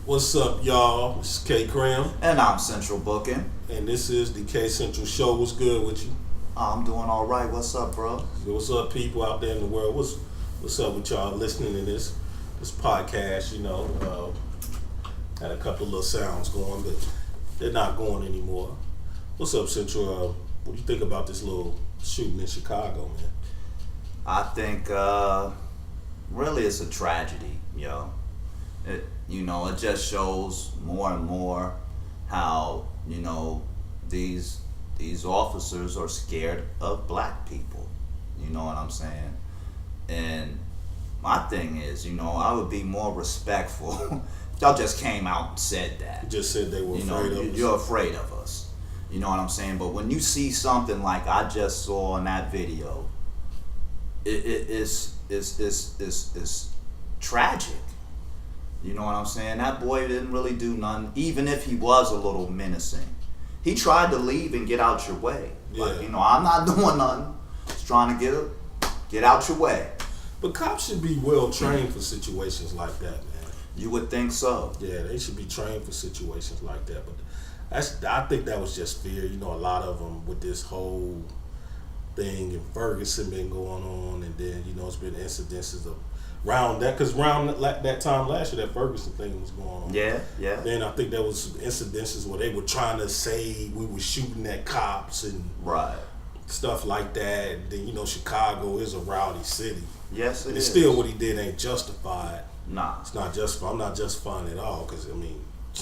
What's up, y'all? This is K Cram, And I'm Central Booking. and this is the TheKCentralshow. What's good with you? I'm doing all right. What's up, bro? What's up, people out there in the world? What's up with y'all listening to this podcast? Had a couple of little sounds going, but they're not going anymore. What's up, Central? What do you think about this little shooting in Chicago, man? I think really it's a tragedy, yo. It just shows more and more how these officers are scared of black people. You know what I'm saying? And my thing is, I would be more respectful. Y'all just came out and said that. You just said they were afraid of us. You're afraid of us. You know what I'm saying? But when you see something like I just saw in that video, it's tragic. You know what I'm saying? That boy didn't really do nothing, even if he was a little menacing. He tried to leave and get out your way. Yeah. But, I'm not doing nothing. Just trying to get out your way. But cops should be well trained for situations like that, man. You would think so. Yeah, they should be trained for situations like that. But I think that was just fear. A lot of them with this whole thing in Ferguson been going on, and then it's been incidences of around that, because around that time last year that Ferguson thing was going on. Yeah. Then I think there was incidences where they were trying to say we were shooting at cops and Right. stuff like that. And then Chicago is a rowdy city. Yes, it And is. still, what he did ain't justified. Nah. It's not justified. I'm not justifying it at all, because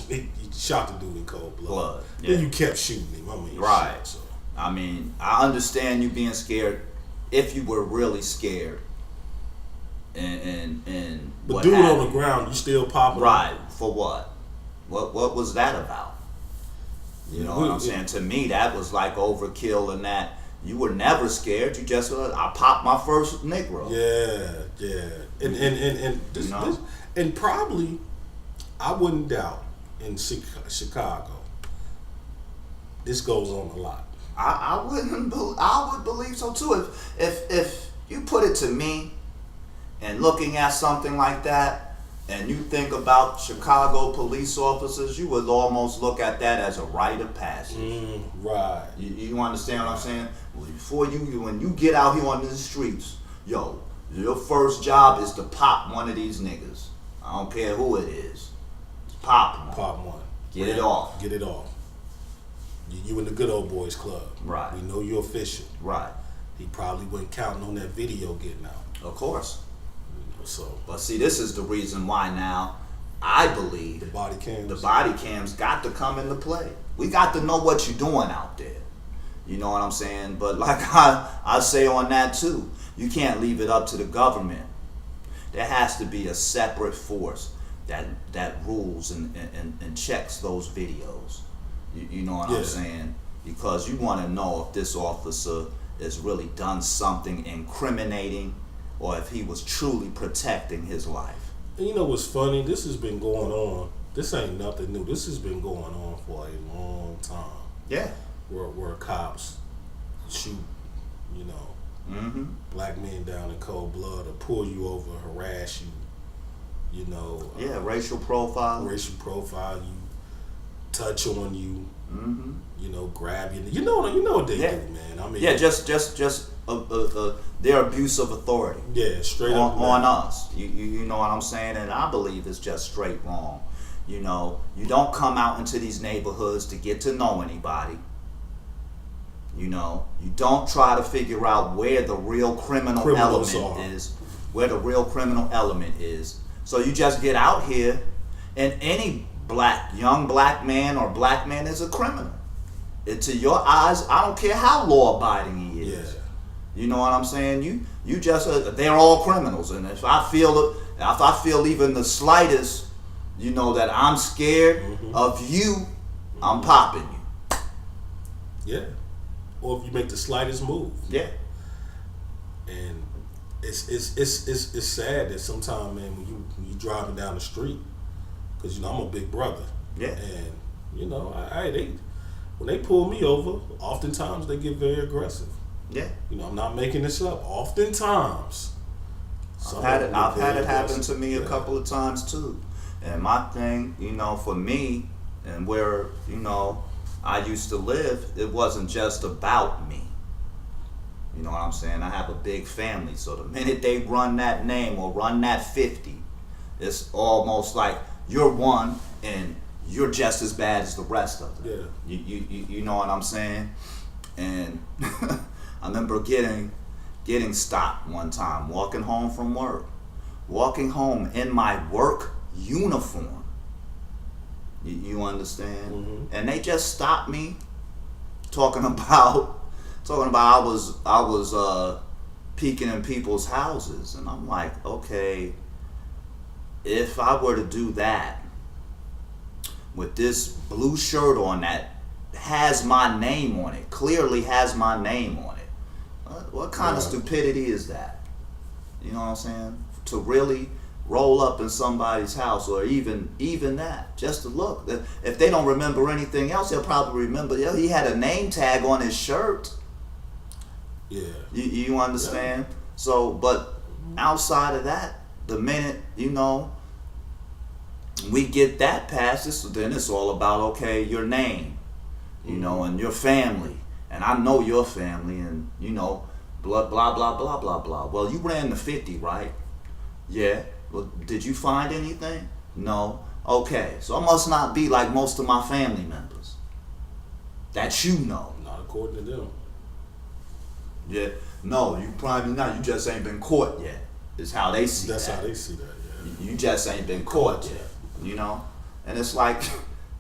he shot the dude in cold blood. Yeah. Then you kept shooting him. Right. Shit, so. I understand you being scared if you were really scared. And But what dude on happened. the ground, you still popping. Right. For what? What was that about? You know what I'm saying? To me, that was like overkill, and that you were never scared. You just I popped my first Negro. Yeah. And this, and probably I wouldn't doubt in Chicago this goes on a lot. I would believe so too. If you put it to me, and looking at something like that, and you think about Chicago police officers, you would almost look at that as a rite of passage. Right. You understand what I'm saying? Before when you get out here on the streets, your first job is to pop one of these niggas. I don't care who it is. Just pop one. Pop one. Get it off. Get it off. You in the good old boys club. Right. We know you're official. Right. He probably wasn't counting on that video getting out. Of course. So. But see, this is the reason why now I believe The body cams got to come into play. We got to know what you're doing out there. You know what I'm saying? But like I say on that too, you can't leave it up to the government. There has to be a separate force that rules and checks those videos. You know what I'm saying? Because you want to know if this officer has really done something incriminating, or if he was truly protecting his life. And you know what's funny? This has been going on. This ain't nothing new. This has been going on for a long time. Yeah. Where cops shoot, black men down in cold blood, or pull you over, harass you, racial profile. you, touch on you, grab you. You know what they do, man. Just their abuse of authority. Yeah, straight up on us. You know what I'm saying? And I believe it's just straight wrong. You don't come out into these neighborhoods to get to know anybody. You don't try to figure out where the real criminal element is. Where the real criminal element is. So you just get out here, and any young black man or black man is a criminal. To your eyes, I don't care how law-abiding he is. Yeah. You know what I'm saying? You just they're all criminals, and if I feel even the slightest, that I'm scared of you, I'm popping you. Yeah. Or if you make the slightest move. Yeah. And it's sad that sometimes, man, when you driving down the street, because I'm a big brother. Yeah. And when they pull me over, oftentimes they get very aggressive. Yeah. I'm not making this up. Oftentimes. I've had it happen to me a couple of times too. And my thing, for me and where, I used to live, it wasn't just about me. You know what I'm saying? I have a big family, so the minute they run that name or run that 50, it's almost like you're one and you're just as bad as the rest of them. Yeah. You know what I'm saying? And I remember getting stopped one time, walking home from work. Walking home in my work uniform. You understand? Mm-hmm. And they just stopped me talking about I was peeking in people's houses, and I'm like, okay, if I were to do that with this blue shirt on that has my name on it, clearly has my name on it, what kind of stupidity is that? You know what I'm saying? To really roll up in somebody's house, or even that, just to look. If they don't remember anything else, they'll probably remember, he had a name tag on his shirt. Yeah. You understand? Yeah. So, but outside of that, the minute, we get that past this, then it's all about, okay, your name, and your family. And I know your family, and, blah, blah, blah, blah, blah, blah. Well, you ran the 50, right? Yeah. Well, did you find anything? No. Okay. So I must not be like most of my family members. That you know. Not according to them. Yeah. No, you probably not. You just ain't been caught yet. Is how they see That's that. how they see that, yeah. You just ain't been caught yet. And it's like,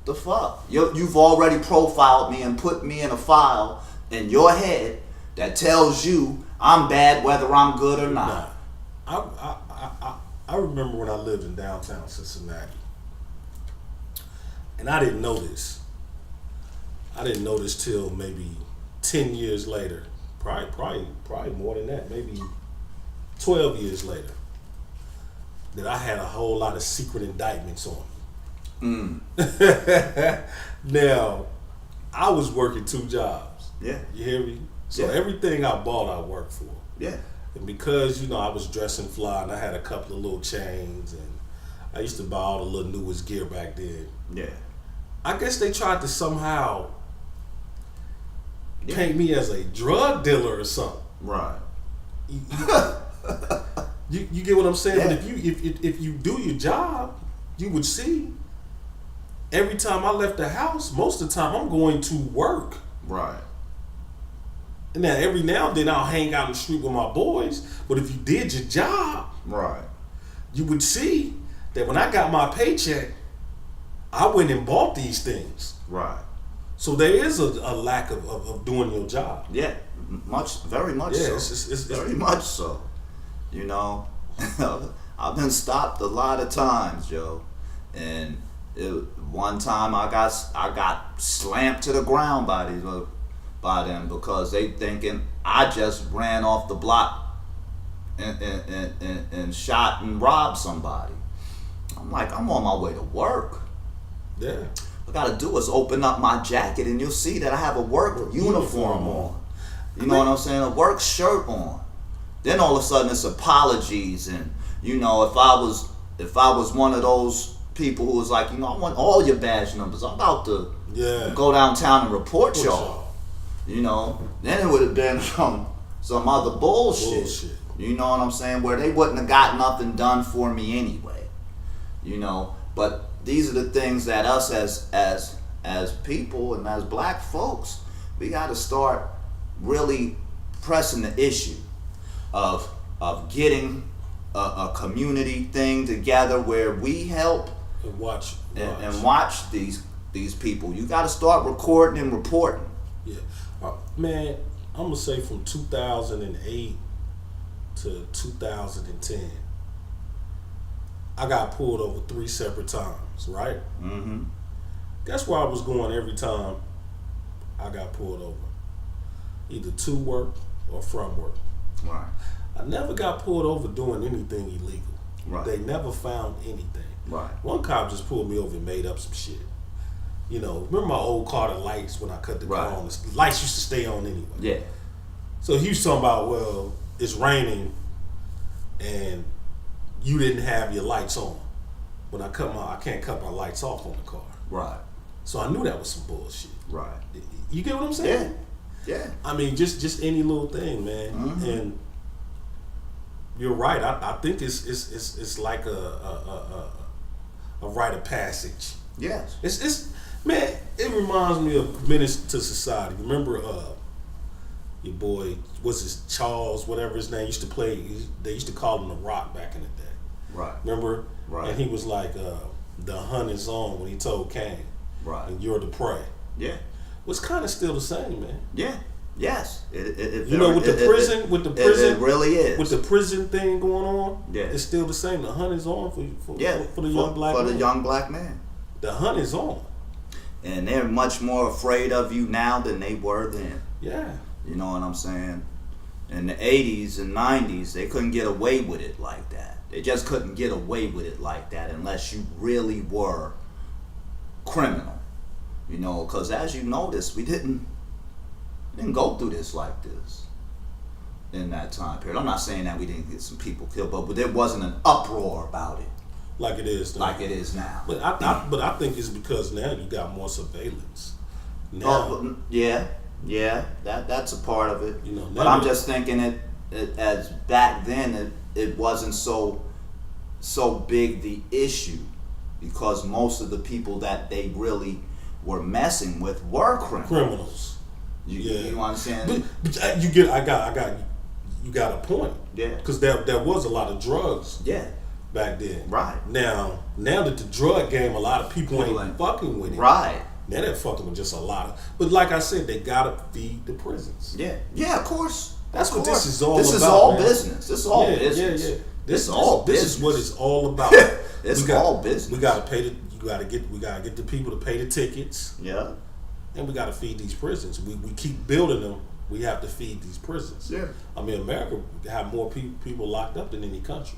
the fuck? You've already profiled me and put me in a file in your head that tells you I'm bad whether I'm good or not. Nah. I remember when I lived in downtown Cincinnati, and I didn't know this. I didn't know this till maybe 10 years later. Probably more than that. Maybe 12 years later. That I had a whole lot of secret indictments on me. Now, I was working 2 jobs. Yeah. You hear me? So everything I bought, I worked for. Yeah. And because, I was dressing fly and I had a couple of little chains and I used to buy all the little newest gear back then. Yeah. I guess they tried to somehow paint me as a drug dealer or something. Right. You get what I'm saying? Yeah. But if you do your job, you would see every time I left the house, most of the time I'm going to work. Right. And now every now and then I'll hang out in the street with my boys. But if you did your job, right, you would see that when I got my paycheck, I went and bought these things. Right. So there is a lack of doing your job. Yeah, very much so. It's very much so. I've been stopped a lot of times, Joe. And one time I got slammed to the ground by them because they thinking I just ran off the block and shot and robbed somebody. I'm like, I'm on my way to work. Yeah. What I gotta do is open up my jacket and you'll see that I have a work uniform on. You know what I'm saying? A work shirt on. Then all of a sudden it's apologies, and if I was one of those people who was like, I want all your badge numbers. I'm about to go downtown and report y'all. Then it would have been some other bullshit. You know what I'm saying? Where they wouldn't have got nothing done for me anyway. But these are the things that us as people and as black folks, we got to start really pressing the issue of getting a community thing together where we help and watch these people. You got to start recording and reporting. Yeah, man, I'm gonna say from 2008 to 2010, I got pulled over 3 separate times, right? Mm-hmm. Guess where I was going every time I got pulled over? Either to work or from work. Right. I never got pulled over doing anything illegal. Right. They never found anything. Right. One cop just pulled me over and made up some shit. Remember my old car, the lights, when I cut the car on, the lights used to stay on anyway. Yeah. So he was talking about, well, it's raining and you didn't have your lights on. when I can't cut my lights off on the car. Right. So I knew that was some bullshit. Right. You get what I'm saying? Yeah. I mean, just any little thing, man. Mm-hmm. And you're right. I think it's like a rite of passage. Yes. It's man. It reminds me of Menace to Society. Remember, your boy, what's his Charles, whatever his name, used to play. They used to call him the Rock back in the day. Right. Remember? Right. And he was like, the hunt is on when he told Cain. Right. And you're the prey. Yeah. Was kind of still the same, man. Yeah. Yes. It You know, with the prison, it really is. with the prison thing going on. Yeah. It's still the same. The hunt is on for the young black for man. the young black man. The hunt is on. And they're much more afraid of you now than they were then. Yeah. You know what I'm saying? In the 80s and 90s, they couldn't get away with it like that. They just couldn't get away with it like that unless you really were criminal. You know, because as you notice, we didn't go through this like this in that time period. I'm not saying that we didn't get some people killed, but there wasn't an uproar about it Like it is. like it is now. But I think it's because now you got more surveillance. Now, that's a part of it. You know, but I'm just thinking it as back then it wasn't so big the issue because most of the people that they really were messing with were criminals. You understand? But you got a point. Yeah. Because there was a lot of drugs. Yeah. Back then. Right. Now that the drug game, a lot of people ain't fucking with it. Right. Now they're fucking with just a lot of. But like I said, they gotta feed the prisons. Yeah. Yeah. Of course. That's what this is all about. This is all man. business. This is all business. Yeah. This is all This business. is what it's all about. It's all business. We gotta pay we gotta get the people to pay the tickets. Yeah. And we gotta feed these prisons. We keep building them. We have to feed these prisons. Yeah. I mean, America have more people locked up than any country.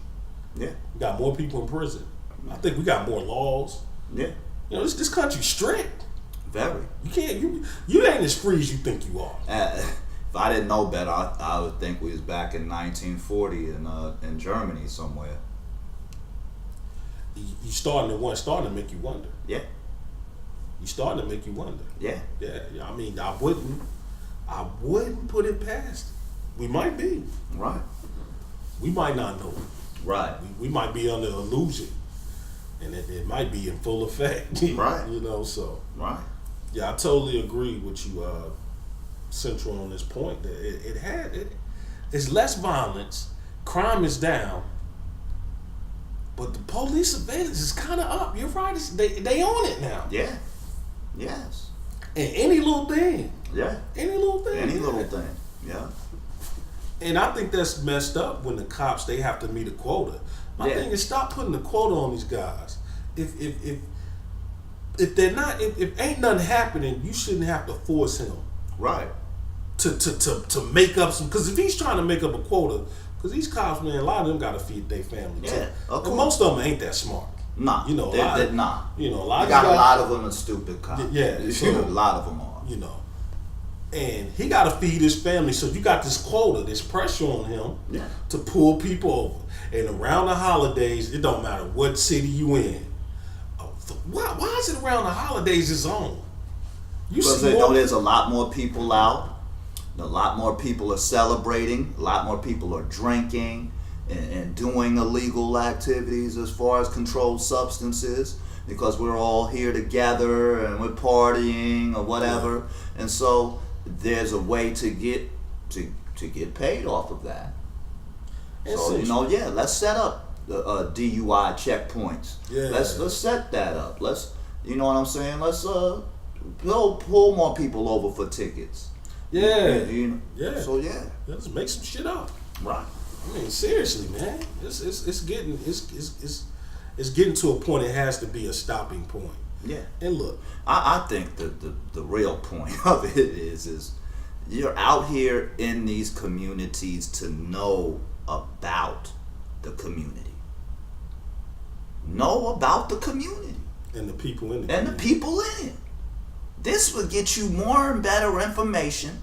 Yeah. We got more people in prison. I think we got more laws. Yeah. You know, this country's strict. Very. You can't. You ain't as free as you think you are. If I didn't know better, I would think we was back in 1940 in Germany somewhere. You starting to make you wonder. Yeah. You starting to make you wonder. Yeah. Yeah. I mean, I wouldn't put it past. We might be. Right. We might not know. Right. We might be under illusion, and it might be in full effect. Right. You know. So. Right. Yeah, I totally agree with you, Central, on this point. That it's less violence, crime is down, but the police surveillance is kind of up. You're right. They own it now. Yeah. Yes. And any little thing. Yeah. Any little thing. Any little thing. Yeah. And I think that's messed up when the cops, they have to meet a quota. My thing is, stop putting the quota on these guys. If they're not, if ain't nothing happening, you shouldn't have to force him. Right. To make up some, because if he's trying to make up a quota, because these cops, man, a lot of them got to feed their family too. Yeah, of course. Most of them ain't that smart. Nah. You know, nah. You know, a lot. You got a lot of them are stupid cops. Yeah. So, a lot of them are. You know. And he got to feed his family, so you got this quota, this pressure on him to pull people over. And around the holidays, it don't matter what city you in. Why is it around the holidays it's on? Because they know there's a lot more people out. A lot more people are celebrating. A lot more people are drinking and doing illegal activities as far as controlled substances. Because we're all here together and we're partying or whatever. Yeah. And so there's a way to get paid off of that. So let's set up DUI checkpoints. Yeah. Let's set that up. Let's, you know what I'm saying? Let's pull more people over for tickets. Yeah. Yeah. So let's make some shit up. Right. I mean, seriously, man. It's getting to a point. It has to be a stopping point. Yeah. And look, I think the real point of it is you're out here in these communities to know about the community. Know about the community. And the people in it. And the people in it. This would get you more and better information.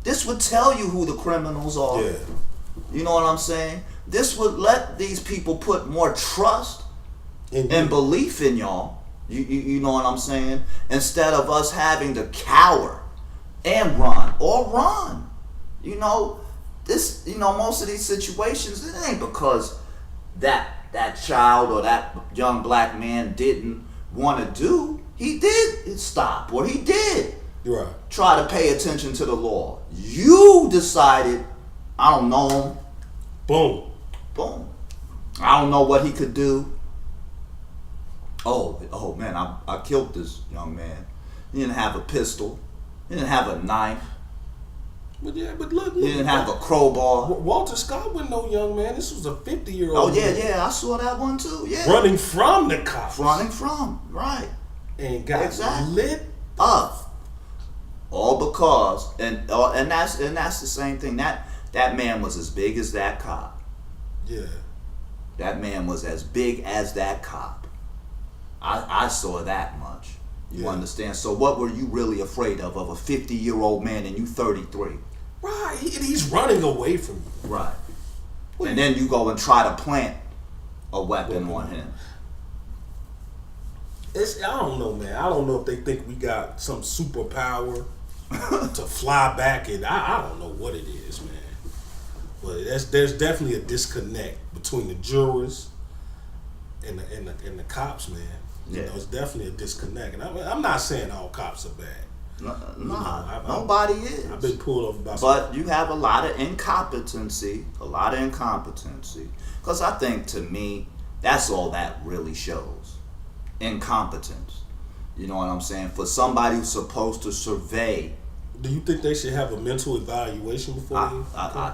This would tell you who the criminals are. Yeah. You know what I'm saying? This would let these people put more trust and belief in y'all. You know what I'm saying? Instead of us having to cower and run or run. You know, most of these situations, it ain't because that child or that young black man didn't want to do. He did stop, or he did try to pay attention to the law. You decided, I don't know him. Boom. I don't know what he could do. Oh man, I killed this young man. He didn't have a pistol. He didn't have a knife. But look. He didn't have a crowbar. Walter Scott wasn't no young man. This was a 50-year-old. Oh yeah, I saw that one too. Yeah, running from the cops. Right. And got lit up. All because and that's the same thing. That man was as big as that cop. Yeah. That man was as big as that cop. I saw that much. You understand? So what were you really afraid of a 50-year-old man and you 33? Right. He's running away from you. Right. And then you go and try to plant a weapon on him. I don't know, man. I don't know if they think we got some superpower to fly back, and I don't know what it is, man. But there's definitely a disconnect between the jurors and the cops, man. You know, it's definitely a disconnect, and I'm not saying all cops are bad. Nobody is. I've been pulled over by. But you have a lot of incompetency, because I think, to me, that's all that really shows. Incompetence. You know what I'm saying? For somebody who's supposed to survey. Do you think they should have a mental evaluation before I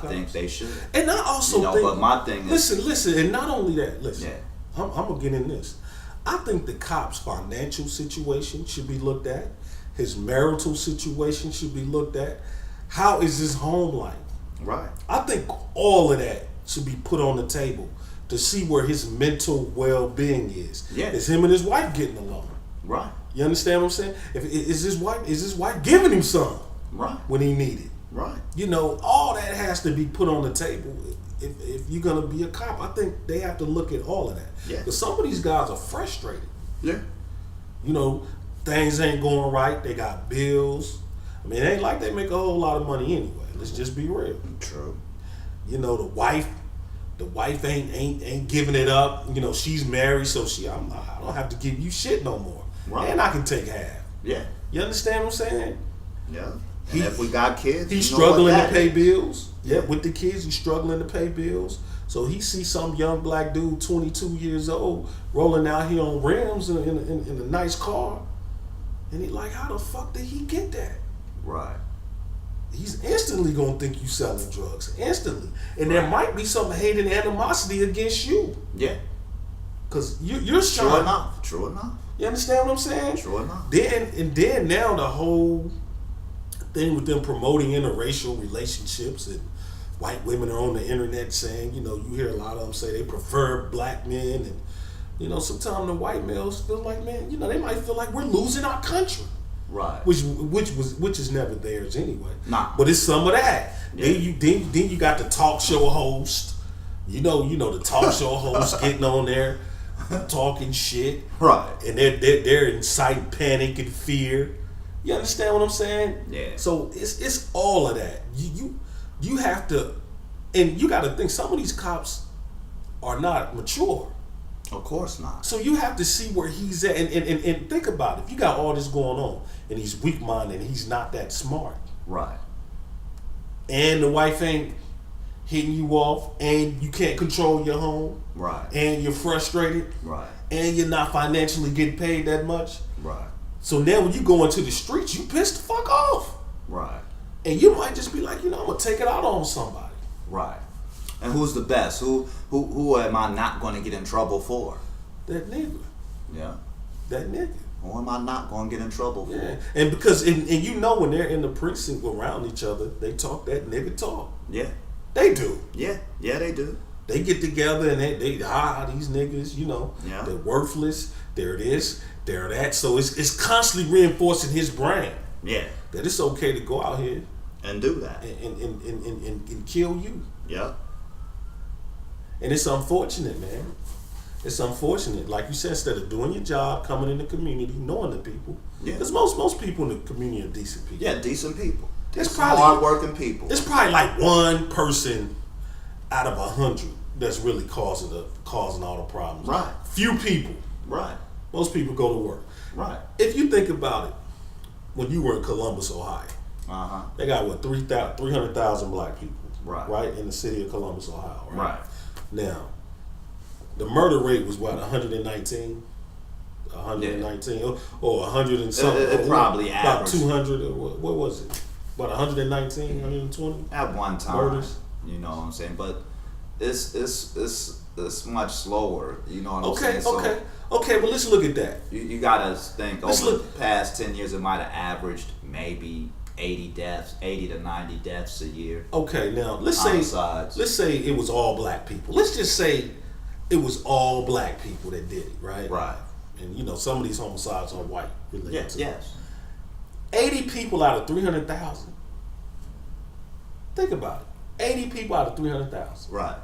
think they should. And I also think. But my thing is. Listen, and not only that. Listen, I'm gonna get in this. I think the cop's financial situation should be looked at. His marital situation should be looked at. How is his home life? Right. I think all of that should be put on the table to see where his mental well-being is. Yeah. Is him and his wife getting along? Right. You understand what I'm saying? Is his wife giving him some? Right. When he needed? Right. You know, all that has to be put on the table. If you're gonna be a cop, I think they have to look at all of that. Yeah. Because some of these guys are frustrated. Yeah. You know, things ain't going right. They got bills. I mean, it ain't like they make a whole lot of money anyway. Let's just be real. True. You know, the wife ain't giving it up. You know, she's married, so I don't have to give you shit no more. Right. And I can take half. Yeah. You understand what I'm saying? Yeah. And if we got kids, he's struggling to pay bills. Yeah, with the kids, he's struggling to pay bills. So he sees some young black dude, 22 years old, rolling out here on rims in a nice car, and he's like, how the fuck did he get that? Right. He's instantly gonna think you selling drugs, instantly, and there might be some hate and animosity against you. Yeah. Cause you're True enough. You understand what I'm saying? True enough. Then now the whole thing with them promoting interracial relationships, and white women are on the internet saying, you know, you hear a lot of them say they prefer black men, and you know, sometimes the white males feel like, man, you know, they might feel like we're losing our country. Right. Which is never theirs anyway. Nah. But it's some of that. Yeah. Then you got the talk show host. You know the talk show host getting on there talking shit. Right. And they're inciting panic and fear. You understand what I'm saying? Yeah. So it's all of that. You have to, and you got to think, some of these cops are not mature. Of course not. So you have to see where he's at, and think about it. If you got all this going on, and he's weak-minded, and he's not that smart. Right. And the wife ain't hitting you off, and you can't control your home. Right. And you're frustrated. Right. And you're not financially getting paid that much. Right. So now when you go into the streets, you pissed the fuck off. Right. And you might just be like, you know, I'm gonna take it out on somebody. Right. And who's the best? Who am I not going to get in trouble for? That nigga. Yeah. That nigga. Who am I not going to get in trouble for? Yeah. And because and you know, when they're in the precinct around each other, they talk that nigga talk. Yeah. They do. Yeah. Yeah, they do. They get together and they these niggas, you know, yeah. They're worthless. They're this, they're that. So it's constantly reinforcing his brain. Yeah. That it's okay to go out here and do that and kill you. Yeah. And it's unfortunate, man. It's unfortunate. Like you said, instead of doing your job, coming in the community, knowing the people. Yeah. Because most people in the community are decent people. Yeah, decent people. It's probably hard-working people. It's probably like one person out of 100 that's really causing all the problems. Right. Few people. Right. Most people go to work. Right. If you think about it, when you were in Columbus, Ohio, they got what 300,000 black people. Right. In the city of Columbus, Ohio. Right. Now, the murder rate was what 119. 119 or 100 and something. It probably about averaged 200. What was it? About 119, 120 at one time. murders. You know what I'm saying? But it's much slower. You know what I'm saying? Okay. Well, let's look at that. You gotta think over the past 10 years, it might have averaged maybe 80 to 90 deaths a year. Okay, now let's say it was all black people. Let's just say it was all black people that did it, right? Right. And you know, some of these homicides are white related to. Yes. 80 people out of 300,000. Think about it. 80 people out of 300,000. Right.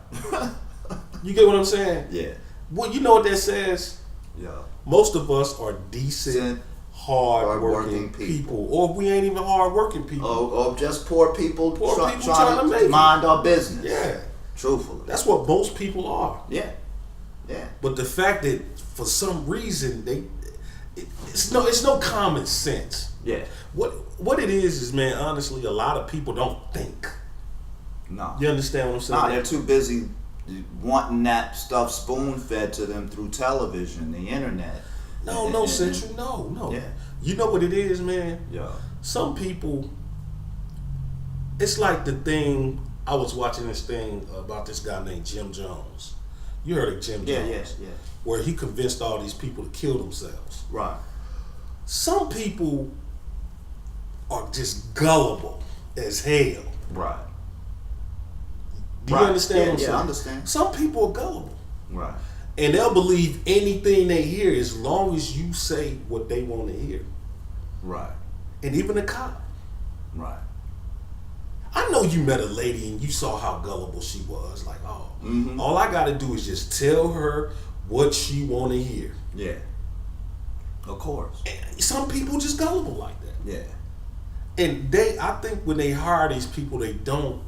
You get what I'm saying? Yeah. Well, you know what that says? Yeah. Most of us are decent, hard-working people. Or we ain't even hard-working people. Or just poor people, trying to make mind our business. Yeah. Truthfully. That's what most people are. Yeah. Yeah. But the fact that for some reason it's no common sense. Yeah. What it is, man, honestly, a lot of people don't think. No. You understand what I'm saying? No, they're too busy wanting that stuff spoon-fed to them through television, the internet. No, Central. No. Yeah. You know what it is, man? Yeah. Some people, it's like the thing, I was watching this thing about this guy named Jim Jones. You heard of Jim Jones? Yeah. Where he convinced all these people to kill themselves. Right. Some people are just gullible as hell. Right. Do you understand what I'm saying? Yeah, I understand. Some people are gullible. Right. And they'll believe anything they hear as long as you say what they want to hear. Right. And even a cop. Right. I know you met a lady and you saw how gullible she was. Like, mm-hmm. All I got to do is just tell her what she want to hear. Yeah. Of course. And some people just gullible like that. Yeah. And I think when they hire these people, they don't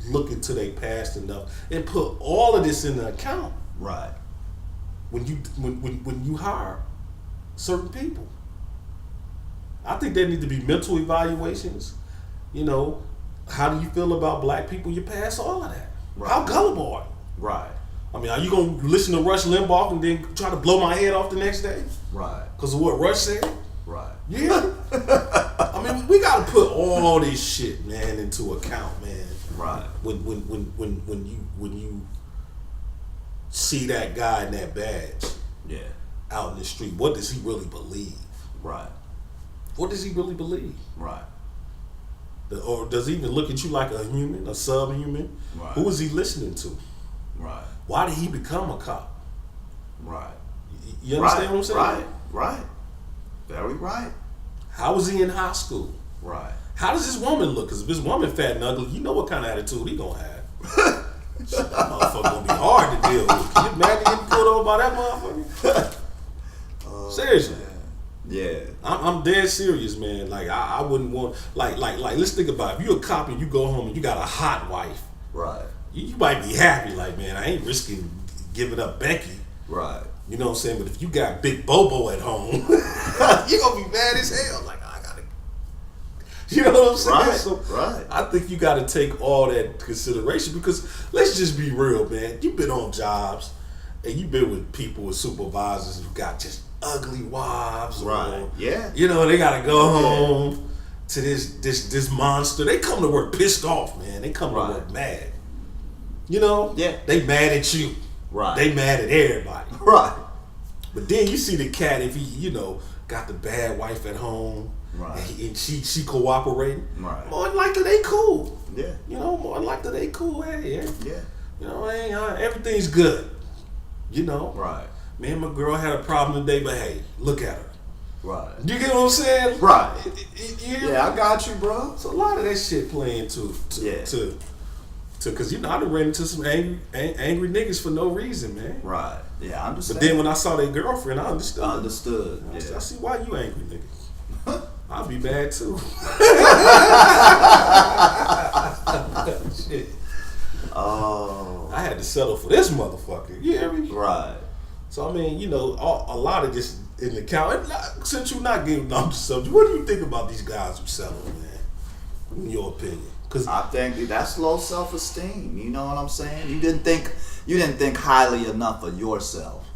look into their past enough and put all of this in the account. Right. When you hire certain people, I think there need to be mental evaluations. You know, how do you feel about black people? You pass all of that. Right. How gullible are you? Right. I mean, are you gonna listen to Rush Limbaugh and then try to blow my head off the next day? Right. Because of what Rush said? Right. Yeah. I mean, we gotta put all this shit, man, into account, man. Right. When you see that guy in that badge, yeah, out in the street, what does he really believe? Right. What does he really believe? Right. Or does he even look at you like a human, a subhuman? Right. Who is he listening to? Right. Why did he become a cop? Right. You understand what I'm saying? Right. Right. Very right. How was he in high school? Right. How does this woman look? Because if this woman fat and ugly, you know what kind of attitude he gonna have. That motherfucker gonna be hard to deal with. Can you imagine getting pulled over by that motherfucker? Seriously. Yeah. I'm dead serious, man. Like I wouldn't want like let's think about it. If you're a cop and you go home and you got a hot wife, right? You might be happy, like, man, I ain't risking giving up Becky. Right. You know what I'm saying? But if you got Big Bobo at home, you're gonna be mad as hell. Like, I gotta, you know what I'm saying? Right. So right. I think you gotta take all that into consideration, because let's just be real, man. You've been on jobs and you've been with people with supervisors who got just ugly wives. Right. Or, yeah. You know, they gotta go home to this monster. They come to work pissed off, man. They come to work mad. You know? Yeah. They mad at you. Right. They mad at everybody. Right. But then you see the cat, if he, you know, got the bad wife at home, right, and she cooperating, right, more than likely they cool. Yeah. You know, more than likely they cool. Hey, yeah. You know, everything's good. You know. Right. Me and my girl had a problem today, but hey, look at her. Right. You get what I'm saying? Right. Yeah, I got you, bro. So a lot of that shit playing to Because I done ran into some angry niggas for no reason, man. Right. Yeah, I understand. But then when I saw their girlfriend, I understood. Yeah. I see why you angry, nigga. I'll be mad too. Shit. Oh. I had to settle for this motherfucker. You hear me? Right. So I mean, a lot of this in the count. Since you're not getting on the subject, what do you think about these guys who settle, man? In your opinion? Because I think that's low self-esteem. You know what I'm saying? You didn't think highly enough of yourself.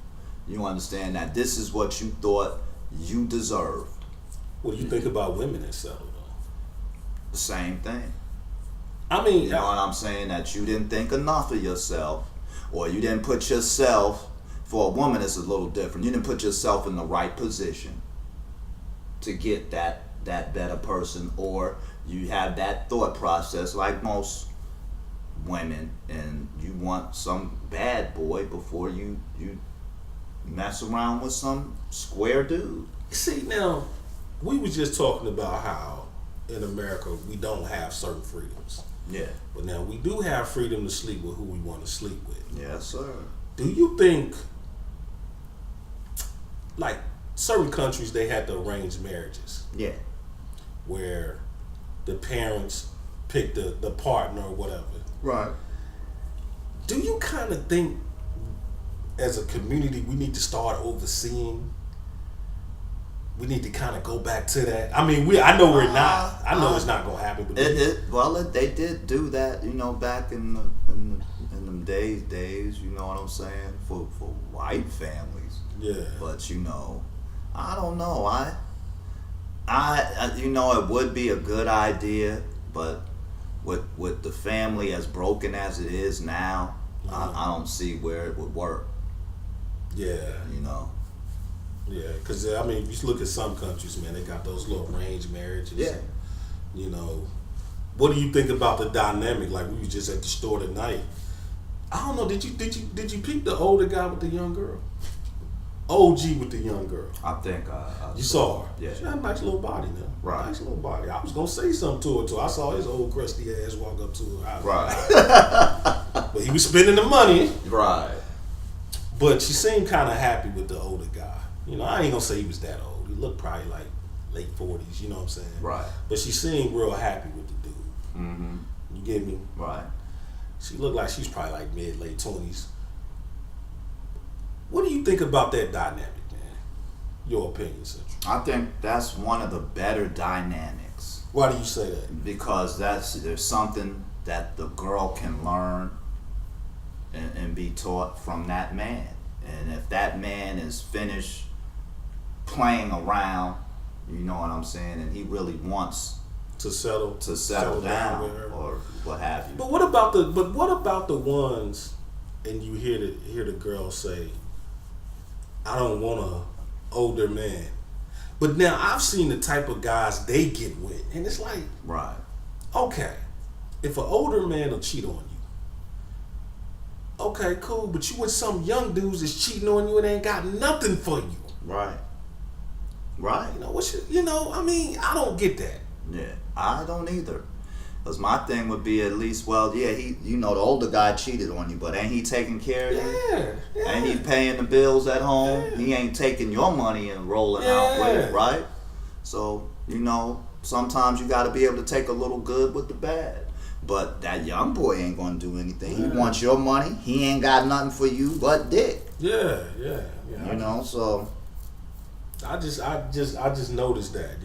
You understand that this is what you thought you deserved. What do you think about women that settle though? The same thing. I mean, you know what I'm saying? That you didn't think enough of yourself, or you didn't put yourself. For a woman, it's a little different. You didn't put yourself in the right position to get that better person, or you have that thought process like most women, and you want some bad boy before you mess around with some square dude. See, now, we was just talking about how in America we don't have certain freedoms. Yeah. But now we do have freedom to sleep with who we want to sleep with. Yes, sir. Do you think, like, certain countries, they had to arrange marriages? Yeah. Where the parents pick the partner or whatever. Right. Do you kind of think, as a community, we need to start overseeing? We need to kind of go back to that. I mean, I know we're not. I know it's not gonna happen. But they did do that, back in them days. You know what I'm saying? For white families. Yeah. But I don't know. I it would be a good idea, but with the family as broken as it is now, I don't see where it would work. Yeah. Yeah, because I mean, if you look at some countries, man, they got those little arranged marriages. Yeah. What do you think about the dynamic? Like, we was just at the store tonight. I don't know. Did you peep the older guy with the young girl? OG with the young girl. I think you saw her. Yeah. She had a nice little body now. Right. Nice little body. I was gonna say something to her too. I saw his old crusty ass walk up to her. Right. But he was spending the money. Right. But she seemed kind of happy with the older guy. I ain't gonna say he was that old. He looked probably like late 40s. You know what I'm saying? Right. But she seemed real happy with the dude. Mm-hmm. You get me? Right. She looked like she's probably like late 20s. What do you think about that dynamic, man? Your opinion, Central. I think that's one of the better dynamics. Why do you say that? Because there's something that the girl can learn and be taught from that man. And if that man is finished playing around, you know what I'm saying, and he really wants to settle down with her, or what have you. But what about the ones, and you hear the girl say, I don't want a older man. But now I've seen the type of guys they get with, and it's like, right, okay, if an older man will cheat on you, okay, cool, but you with some young dudes that's cheating on you and ain't got nothing for you. Right. Right. I mean, I don't get that. Yeah, I don't either. Because my thing would be at least, he, the older guy cheated on you, but ain't he taking care of you? Yeah. Ain't he paying the bills at home? Yeah. He ain't taking your money and rolling out with it, right? So, sometimes you got to be able to take a little good with the bad. But that young boy ain't going to do anything. He wants your money. He ain't got nothing for you but dick. Yeah. So I just noticed that,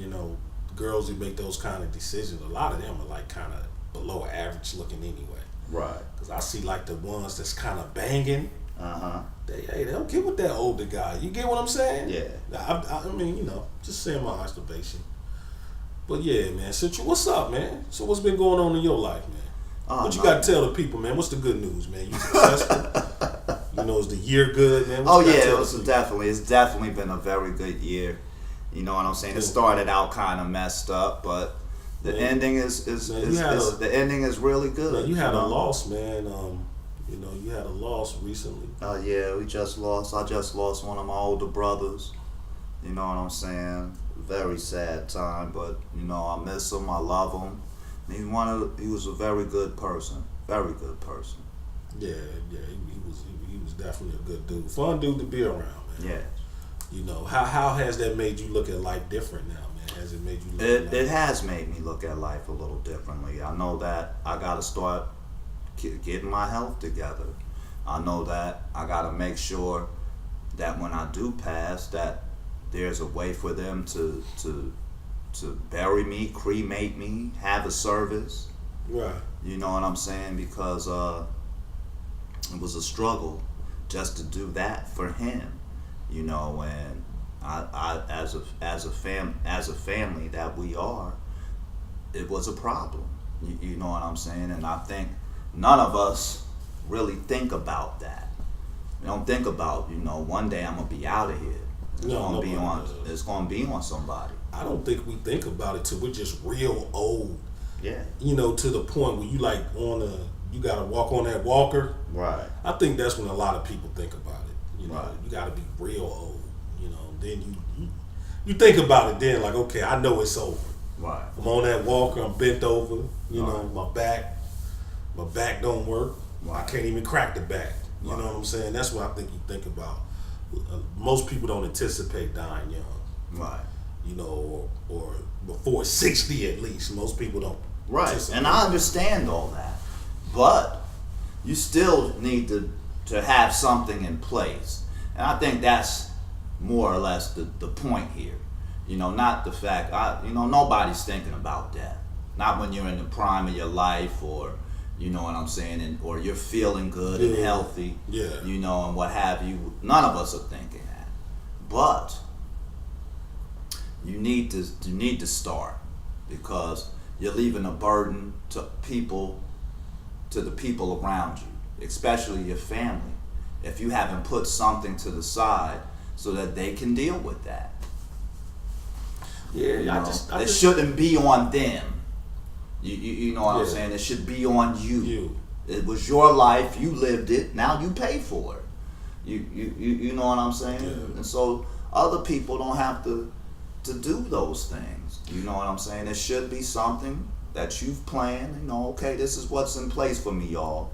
girls who make those kind of decisions, a lot of them are like kind of below average looking anyway. Right. Because I see like the ones that's kind of banging. They don't get with that older guy. You get what I'm saying? Yeah. I mean, just saying my observation. But yeah, man. Central, what's up, man? So what's been going on in your life, man? What you got to tell the people, man? What's the good news, man? You successful? Is the year good, man? It's definitely been a very good year. You know what I'm saying? It started out kind of messed up, but the ending is really good. Man, you had a loss, man. You had a loss recently. Yeah, I just lost one of my older brothers. You know what I'm saying? Very sad time, but I miss him. I love him. He was a very good person. Very good person. Yeah, he was definitely a good dude. Fun dude to be around, man. Yeah. You know, how has that made you look at life different now, man? Has it made you look at life? It has made me look at life a little differently. I know that I got to start getting my health together. I know that I got to make sure that when I do pass, that there's a way for them to bury me, cremate me, have a service. Right. You know what I'm saying? Because it was a struggle just to do that for him. You know, and I as a family that we are, it was a problem. You know what I'm saying? And I think none of us really think about that. We don't think about, you know, one day I'm gonna be out of here. It's gonna be on somebody. I don't think we think about it till we're just real old. Yeah. You know, to the point where you gotta walk on that walker. Right. I think that's when a lot of people think about it. You know, Right. you gotta be real old. You know, then you think about it. Then like, okay, I know it's over. Right. I'm on that walker. I'm bent over. You know, Right. my back don't work. Right. I can't even crack the back. You Right. know what I'm saying? That's what I think you think about. Most people don't anticipate dying young. Right. You know, or before 60 at least. Most people don't. Right. anticipate. And I understand all that. But you still need to have something in place. And I think that's more or less the point here. You know, not the fact, nobody's thinking about death. Not when you're in the prime of your life, or, you know what I'm saying, or you're feeling good and healthy, Yeah. you know, and what have you. None of us are thinking that. But you need to start, because you're leaving a burden to the people around you, especially your family, if you haven't put something to the side so that they can deal with that. Yeah, You know, I it just shouldn't be on them. You know what I'm Yeah. saying? It should be on you. You. It was your life. You lived it. Now you pay for it. You know what I'm saying? Yeah. And so other people don't have to do those things. You know what I'm saying? It should be something that you've planned. You know, okay, this is what's in place for me, y'all,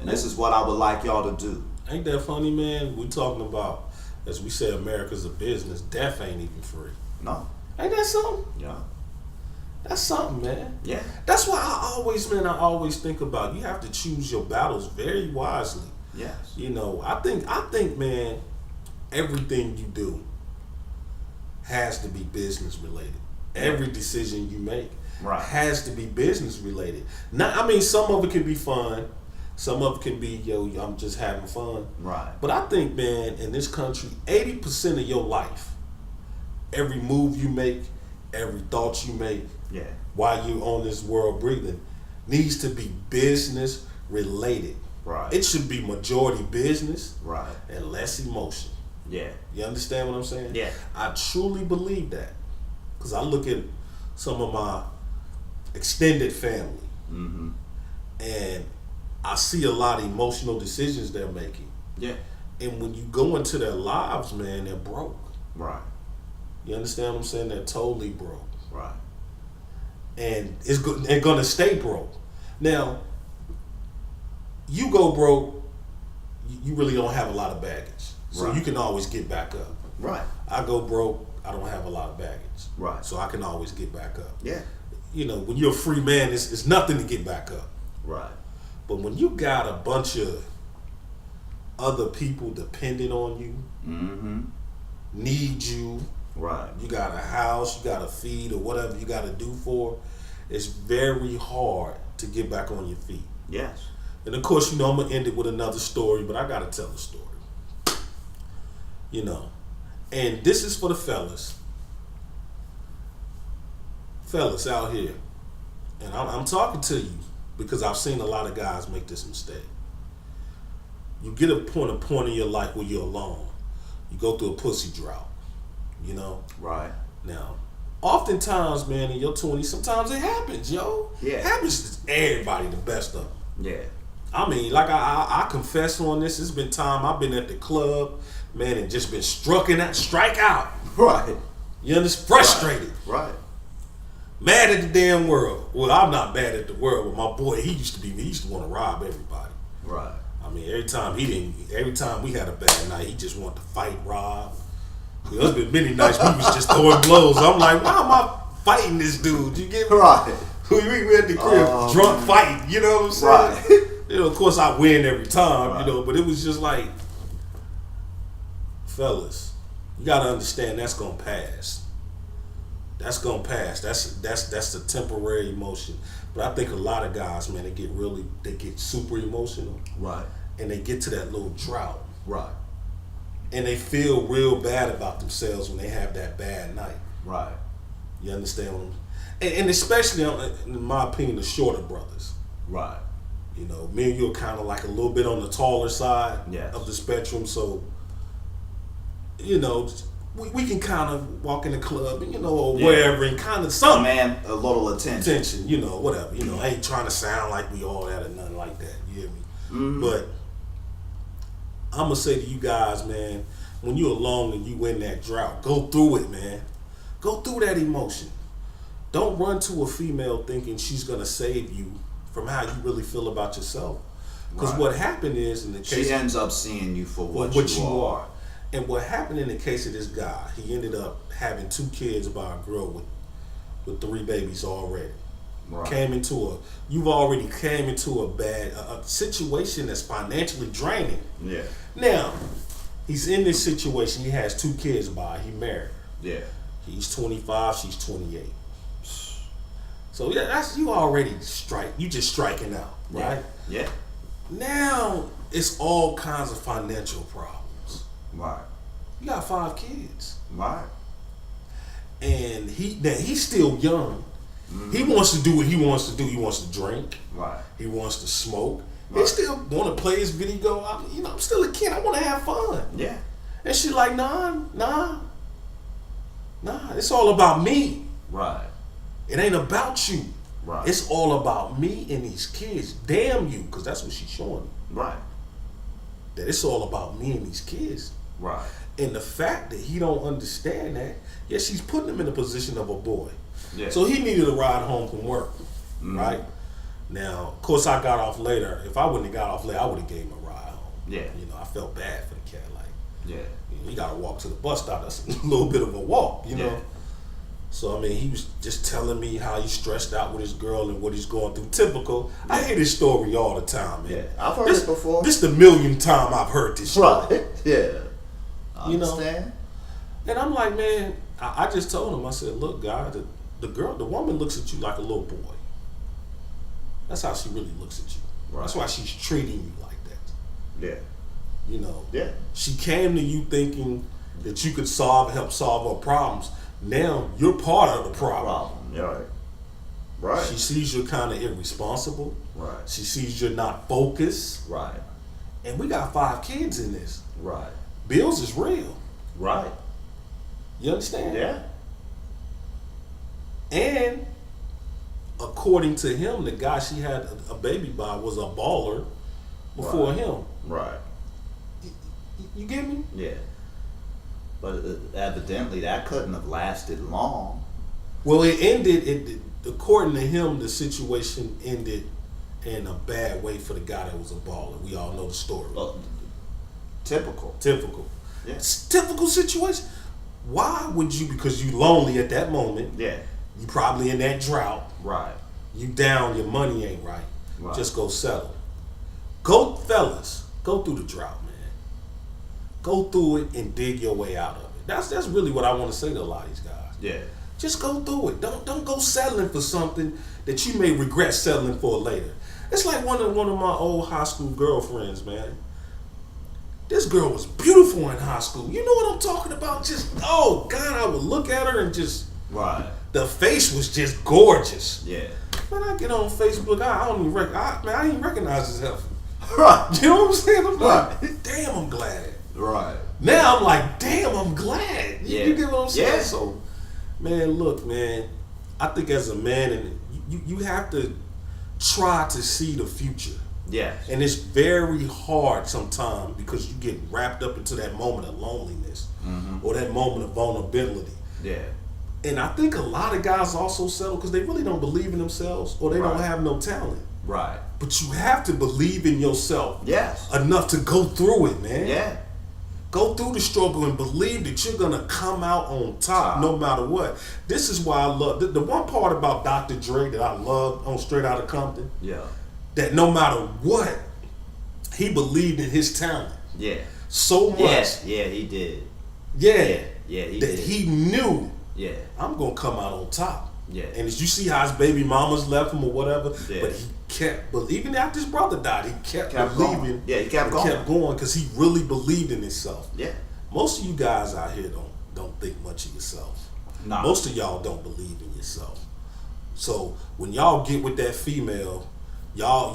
and this is what I would like y'all to do. Ain't that funny, man? We talking about, as we say, America's a business. Death ain't even free. No. Ain't that something? Yeah. That's something, man. Yeah. That's why I always think about, you have to choose your battles very wisely. Yes. You know, I think, man, everything you do has to be business related. Every decision you make Right. has to be business related. Now, I mean, some of it can be fun. Some of it can be, I'm just having fun. Right. But I think, man, in this country, 80% of your life, every move you make, every thought you make, Yeah. while you're on this world breathing, needs to be business related. Right. It should be majority business Right. and less emotion. Yeah. You understand what I'm saying? Yeah. I truly believe that, because I look at some of my extended family, Mm-hmm. and I see a lot of emotional decisions they're making. Yeah. And when you go into their lives, man, they're broke. Right. You understand what I'm saying? They're totally broke. Right. And they're gonna stay broke. Now, you go broke, you really don't have a lot of baggage. So Right. you can always get back up. Right. I go broke, I don't have a lot of baggage. Right. So I can always get back up. Yeah. You know, when you're a free man, it's nothing to get back up. Right. But when you got a bunch of other people depending on you, Mm-hmm. need you, Right. you got a house, you got to feed, or whatever you got to do for, it's very hard to get back on your feet. Yes. And of course, you know, I'm going to end it with another story, but I got to tell the story. You know, and this is for the fellas. Fellas out here. And I'm talking to you because I've seen a lot of guys make this mistake. You get a point in your life where you're alone. You go through a pussy drought, you know? Right. Now, oftentimes, man, in your 20s, sometimes it happens, yo. Yeah. It happens to everybody, the best of them. Yeah. I mean, like I confess on this. It's been time I've been at the club, man, and just been strike out. Right. You understand? Frustrated. Right. Mad at the damn world. Well, I'm not mad at the world, but my boy, he used to want to rob everybody. Right. I mean, every time we had a bad night, he just wanted to fight, rob. There's been many nights we was just throwing blows. I'm like, why am I fighting this dude? You get me? Right. We at the crib, drunk fighting. You know what I'm saying? Right. You know, of course I win every time. Right. You know, but it was just like, fellas, you gotta understand that's gonna pass. That's gonna pass. That's a temporary emotion. But I think a lot of guys, man, they get super emotional. Right. And they get to that little drought. Right. And they feel real bad about themselves when they have that bad night. Right. You understand what I'm saying? And especially, in my opinion, the shorter brothers. Right. You know, me and you are kind of like a little bit on the taller side Yes. of the spectrum. So, you know, we can kind of walk in the club, you know, or wherever, and kind of man, a little attention. You know, whatever. You know, I ain't trying to sound like we all that or nothing like that. You hear me? Mm-hmm. But I'm gonna say to you guys, man, when you're alone and you in that drought, go through it, man. Go through that emotion. Don't run to a female thinking she's gonna save you from how you really feel about yourself. Because what happened is, in the case, she ends up seeing you for what you are. And what happened in the case of this guy, he ended up having 2 kids by a girl with 3 babies already. Right. You've already came into a situation that's financially draining. Yeah. Now, he's in this situation. He has 2 kids by. He married. Yeah. He's 25. She's 28. So yeah, that's you already You just striking out, right? Yeah. Now it's all kinds of financial problems. Right. You got 5 kids. Right. And he's still young. Mm-hmm. He wants to do what he wants to do. He wants to drink. Right. He wants to smoke. Right. He still want to play his video. I'm still a kid. I want to have fun. Yeah. And she's like, nah. It's all about me. Right. It ain't about you. Right. It's all about me and these kids. Damn you, because that's what she's showing me. Right. That it's all about me and these kids. Right. And the fact that he don't understand that, yes, she's putting him in the position of a boy. Yeah. So he needed a ride home from work, right? Now, of course, I got off later. If I wouldn't have got off later, I would have gave him a ride home. Yeah. You know, I felt bad for the cat. Like, yeah, you got to walk to the bus stop. That's a little bit of a walk, you know? So, I mean, he was just telling me how he's stressed out with his girl and what he's going through. Typical. Yeah. I hear this story all the time, man. Yeah, I've heard it before. This is the 1,000,000th time I've heard this story. Right. Yeah. I understand? Know? And I'm like, man, I just told him, I said, look, guy, the woman looks at you like a little boy. That's how she really looks at you. Right. That's why she's treating you like that. Yeah. You know. Yeah. She came to you thinking that you could help solve her problems. Now you're part of the problem. Yeah. Right. She sees you're kind of irresponsible. Right. She sees you're not focused. Right. And we got 5 kids in this. Right. Bills is real. Right. You understand? Yeah. And according to him, the guy she had a baby by was a baller before him. Right. You get me? Yeah. But evidently that couldn't have lasted long. Well, it ended, according to him, the situation ended in a bad way for the guy that was a baller. We all know the story. Typical. Yeah. It's typical situation. Why would you, because you lonely at that moment. Yeah. You probably in that drought. Right. You down, your money ain't right. Just go settle. Go, fellas, go through the drought, man. Go through it and dig your way out of it. That's really what I want to say to a lot of these guys. Yeah. Just go through it. Don't go settling for something that you may regret settling for later. It's like one of my old high school girlfriends, man. This girl was beautiful in high school. You know what I'm talking about? Just, oh God, I would look at her and just, the face was just gorgeous. Yeah. When I get on Facebook, I didn't recognize this heifer. Right. You know what I'm saying? I'm like, damn, I'm glad. Right. Now I'm like, damn, I'm glad. Yeah. You get what I'm saying? Yeah. So, man, look, man, I think as a man, and you have to try to see the future. Yeah. And it's very hard sometimes because you get wrapped up into that moment of loneliness or that moment of vulnerability. Yeah. And I think a lot of guys also settle because they really don't believe in themselves or they don't Right. have no talent. Right. But you have to believe in yourself Yes. enough to go through it, man. Yeah. Go through the struggle and believe that you're gonna come out on top no matter what. This is why I love the one part about Dr. Dre that I love on Straight Outta Compton. Yeah. That no matter what, he believed in his talent Yeah. so much. Yeah, he did. Yeah, Yeah, he that did. he knew Yeah. I'm gonna come out on top. Yeah. And as you see how his baby mamas left him or whatever, Yeah. but he kept believing. After his brother died, he kept believing. Going. Yeah, he kept going. Kept going because he really believed in himself. Yeah. Most of you guys out here don't think much of yourself. Nah. Most of y'all don't believe in yourself. So when y'all get with that female, y'all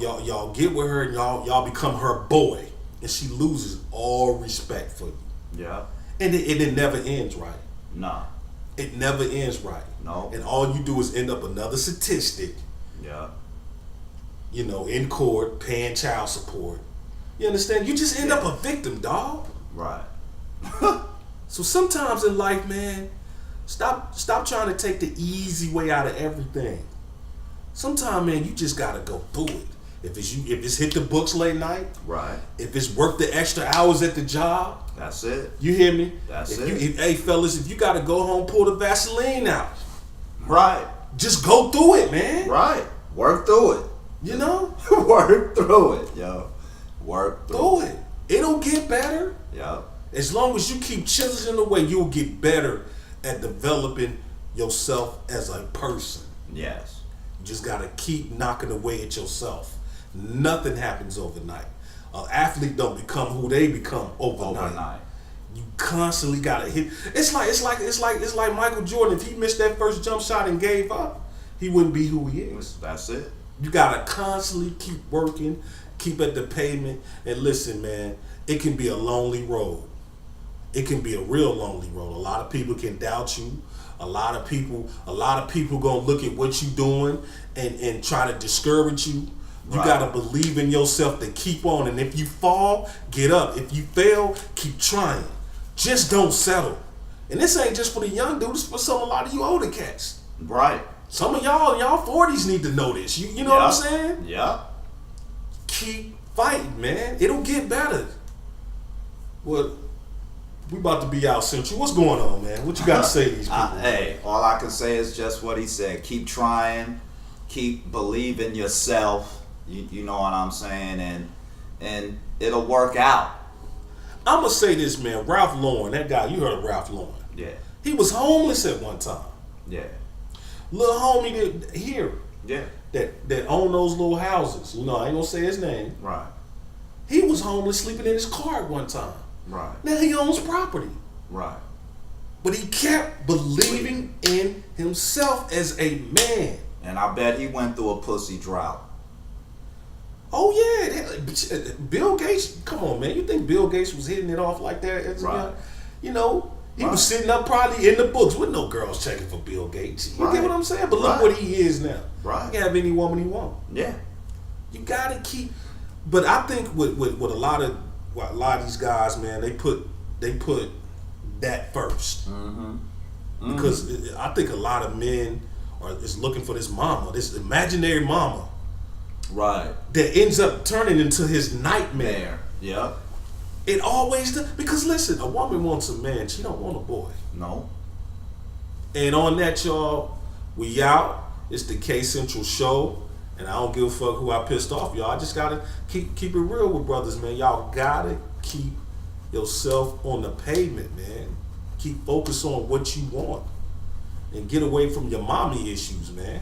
get with her and y'all become her boy, and she loses all respect for you. Yeah. And it never ends right. Nah. It never ends right. No. And all you do is end up another statistic, Yeah. in court, paying child support. You understand? You just end up a victim, dog. Right. So sometimes in life, man, stop trying to take the easy way out of everything. Sometimes, man, you just gotta go through it. If it's hit the books late night, Right. if it's work the extra hours at the job, That's it. you hear me? That's Hey, fellas, if you gotta go home, pull the Vaseline out. Right. Just go through it, man. Right. Work through it. You know? Work through it, yo. Work Through it. It'll get better. Yo. As long as you keep chiseling away, you'll get better at developing yourself as a person. Yes. You just gotta keep knocking away at yourself. Nothing happens overnight. An athlete don't become who they become overnight. You constantly gotta hit. It's like Michael Jordan. If he missed that first jump shot and gave up, he wouldn't be who he is. That's it. You gotta constantly keep working, keep at the pavement, and listen, man. It can be a lonely road. It can be a real lonely road. A lot of people can doubt you. A lot of people gonna look at what you're doing and try to discourage you. You Right. gotta believe in yourself to keep on. And if you fall, get up. If you fail, keep trying. Just don't settle. And this ain't just for the young dudes, it's for a lot of you older cats. Right. Some of y'all 40s need to know this. You know what I'm saying? Yeah. Keep fighting, man. It'll get better. Well, we about to be out Central. What's going on, man? What you got to say to these people? Hey, all I can say is just what he said. Keep trying. Keep believing yourself. You know what I'm saying? And it'll work out. I'm going to say this, man. Ralph Lauren, that guy, you heard of Ralph Lauren. Yeah. He was homeless at one time. Yeah. Little homie that here Yeah. that owned those little houses. I ain't going to say his name. Right. He was homeless sleeping in his car at one time. Right. Now he owns property. Right. But he kept believing in himself as a man. And I bet he went through a pussy drought. Oh yeah, Bill Gates. Come on, man. You think Bill Gates was hitting it off like that? Right. He was sitting up probably in the books with no girls checking for Bill Gates. You get what I'm saying? But look what he is now. Right. He can have any woman he wants. Yeah. You gotta keep. But I think with a lot of these guys, man, they put that first. Mm-hmm. Because I think a lot of men is looking for this mama, this imaginary mama. Right. That ends up turning into his nightmare. Yeah. It always does. Because listen, a woman wants a man. She don't want a boy. No. And on that, y'all, we out. It's the K-Central Show. And I don't give a fuck who I pissed off, y'all. I just gotta keep it real with brothers, man. Y'all gotta keep yourself on the pavement, man. Keep focused on what you want. And get away from your mommy issues, man.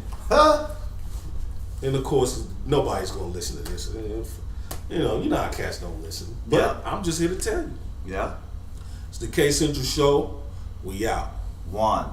And of course, nobody's gonna listen to this. You know how cats don't listen. But I'm just here to tell you. Yeah. It's the K-Central Show. We out. One.